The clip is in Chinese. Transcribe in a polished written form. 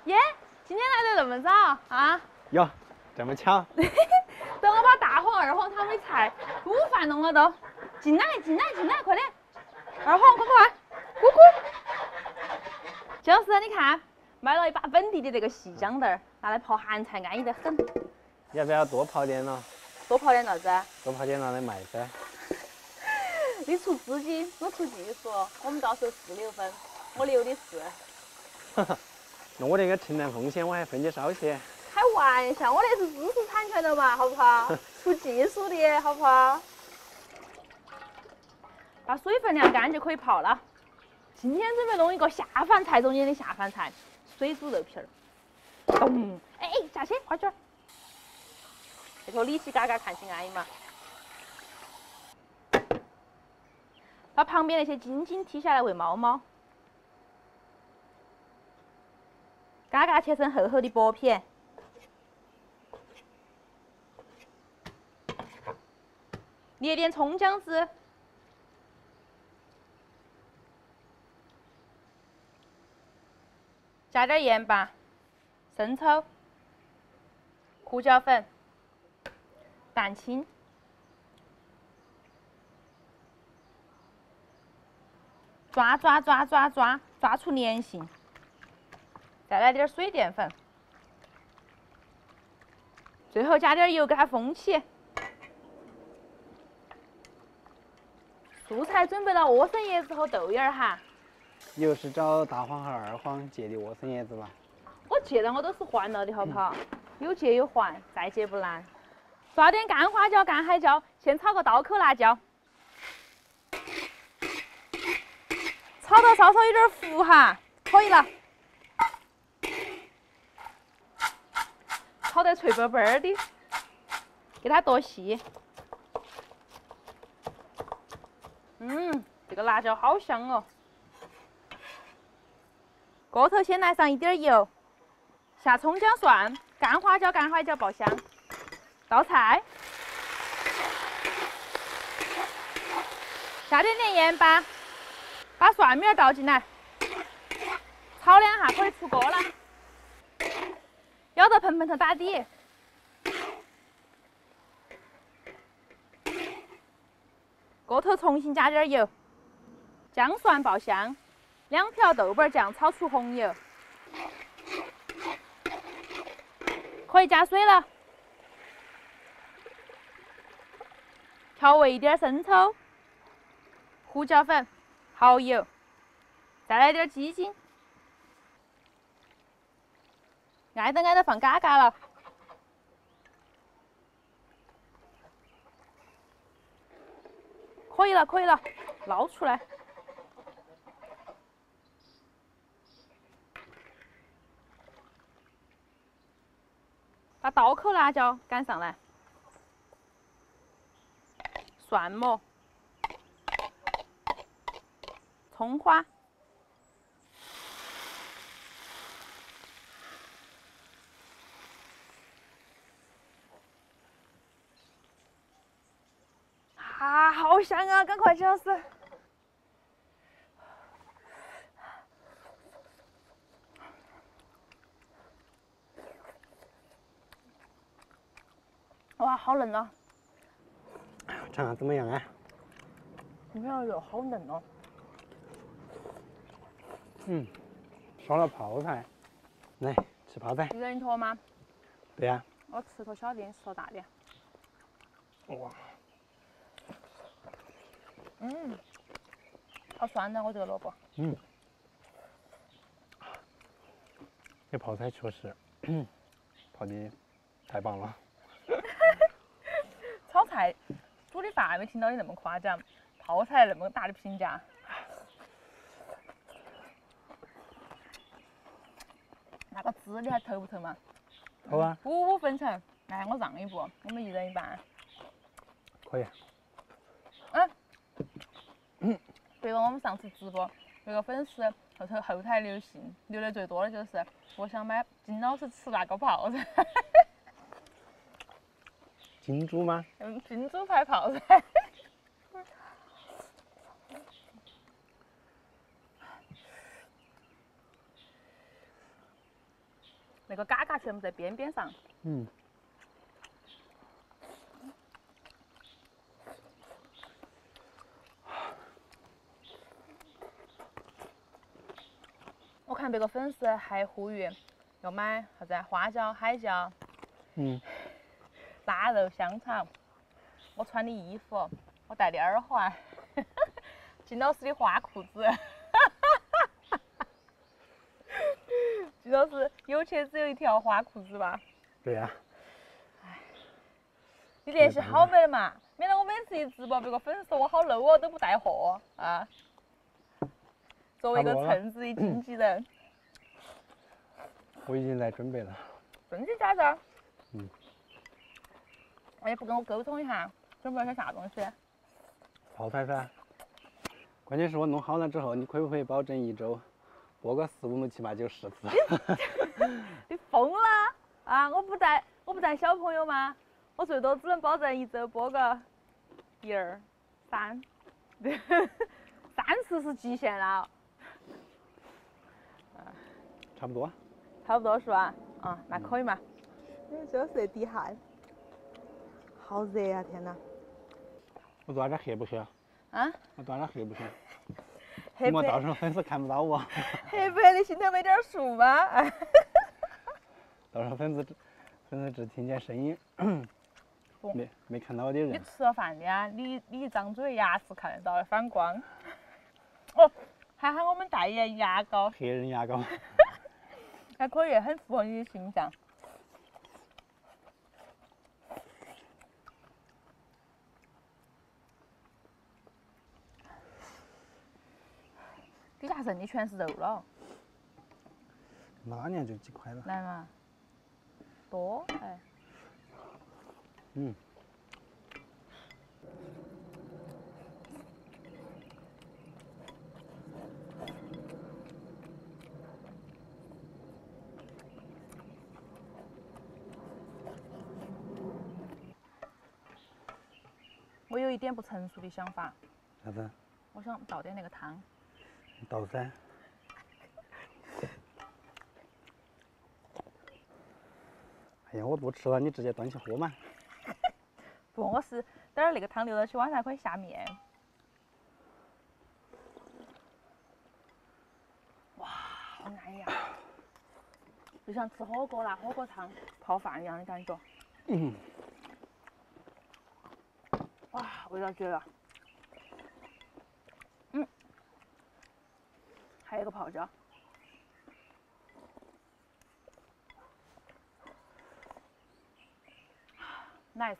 耶，今天来的那么早啊？哟，这么巧。等我把大黄、二黄他们的菜、午饭弄了都。进来，快点！二黄，快快，咕咕。就是你看，买了一把本地的这个细姜豆儿，拿来泡咸菜，安逸得很。要不要多泡点呢？多泡点啥子？多泡点拿来卖噻。你出资金，我出技术，我们到时候4-6分，我留的是。哈哈，那我那个承担风险，我还分你少些。开玩笑，我那是知识产权的嘛，好不好？出技术的好不好？把水分晾干就可以泡了。今天准备弄一个下饭菜中间的下饭菜，水煮肉皮儿。咚！哎，下去，快点儿！这坨里稀嘎嘎，看起安逸嘛。把旁边那些筋筋剔下来喂猫猫。嘎嘎切成厚厚的薄片。捏点葱姜汁。加点盐巴、生抽、胡椒粉、蛋清，抓出粘性，再来点水淀粉，最后加点油给它封起。素菜准备了莴笋叶子和豆芽儿哈。又是找大黄和二黄借的莴笋叶子吧？我借的我都是还了的，好不好？有借有还，再借不难。抓点干花椒、干海椒，先炒个刀口辣椒，炒到稍稍有点糊哈，可以了。炒得脆嘣嘣的，给它剁细。这个辣椒好香哦。锅头先来上一点油，下葱姜蒜、干花椒、干海椒爆香，倒菜，下点盐巴，把蒜苗倒进来，炒两下可以出锅了，舀到盆盆头打底。锅头重新加点油，姜蒜爆香。2瓢豆瓣酱炒出红油，可以加水了。调味一点生抽、胡椒粉、蚝油，再来点鸡精。挨着放嘎嘎了。可以了，捞出来。把刀口辣椒赶上来，蒜末、葱花，啊，好香啊！赶快吃死！哇，好嫩啊！尝尝怎么样啊？里面的肉好嫩哦。烧了泡菜，来吃泡菜。一人一坨吗？对呀。我吃坨小的，你吃坨大的。哇。好酸的，我这个萝卜。这泡菜确实泡的太棒了。炒菜煮的饭没听到你那么夸奖，泡菜那么大的评价。那个汁你还投不投嘛？投啊。5-5分成。来，我让一步，我们一人一半。可以。对了，我们上次直播有个粉丝后台留信，留的最多的就是我想买金老师吃那个泡菜。金猪吗？金猪牌泡菜。那个嘎嘎全部在边边上。嗯。我看别个粉丝还呼吁要买啥子花椒、海椒、腊肉、香肠。我穿的衣服，我戴的耳环，金老师的花裤子。金老师有钱只有一条花裤子吧？对呀。唉，你联系好没得嘛？免得我每次一直播，别个粉丝说我好 low 哦，都不带货啊。作为一个称职的经纪人，我已经在准备了。真的假的？那你不跟我沟通一下，准备了些啥东西？泡菜噻。关键是我弄好了之后，你可不可以保证1周播个4、5、6、7、8、9、10次？你疯了啊！我不带小朋友吗？我最多只能保证1周播个1、2、3，3次是极限了。差不多。差不多是吧？啊，那可以嘛。就是在滴汗，好热啊！天哪。我做点黑不行？啊？我做点黑不行？黑我到时候粉丝看不到我。黑不黑的心头没点数吗？到时候粉丝只听见声音，没看到我的人。你吃了饭的呀？你一张嘴牙齿看得到的反光。哦，还喊我们代言牙膏。黑人牙膏。还可以，很符合你的形象。底下剩的全是肉了。哪年就几块了？来嘛，多哎。我有一点不成熟的想法。啥子？我想倒点那个汤。倒噻。哎呀，我不吃了，你直接端起喝嘛。不，我是等那个汤流到起，晚上还可以下面。哇，好安逸啊！就像吃火锅啦，火锅汤泡饭一样的感觉。哇，味道绝了。还有一个泡椒。nice。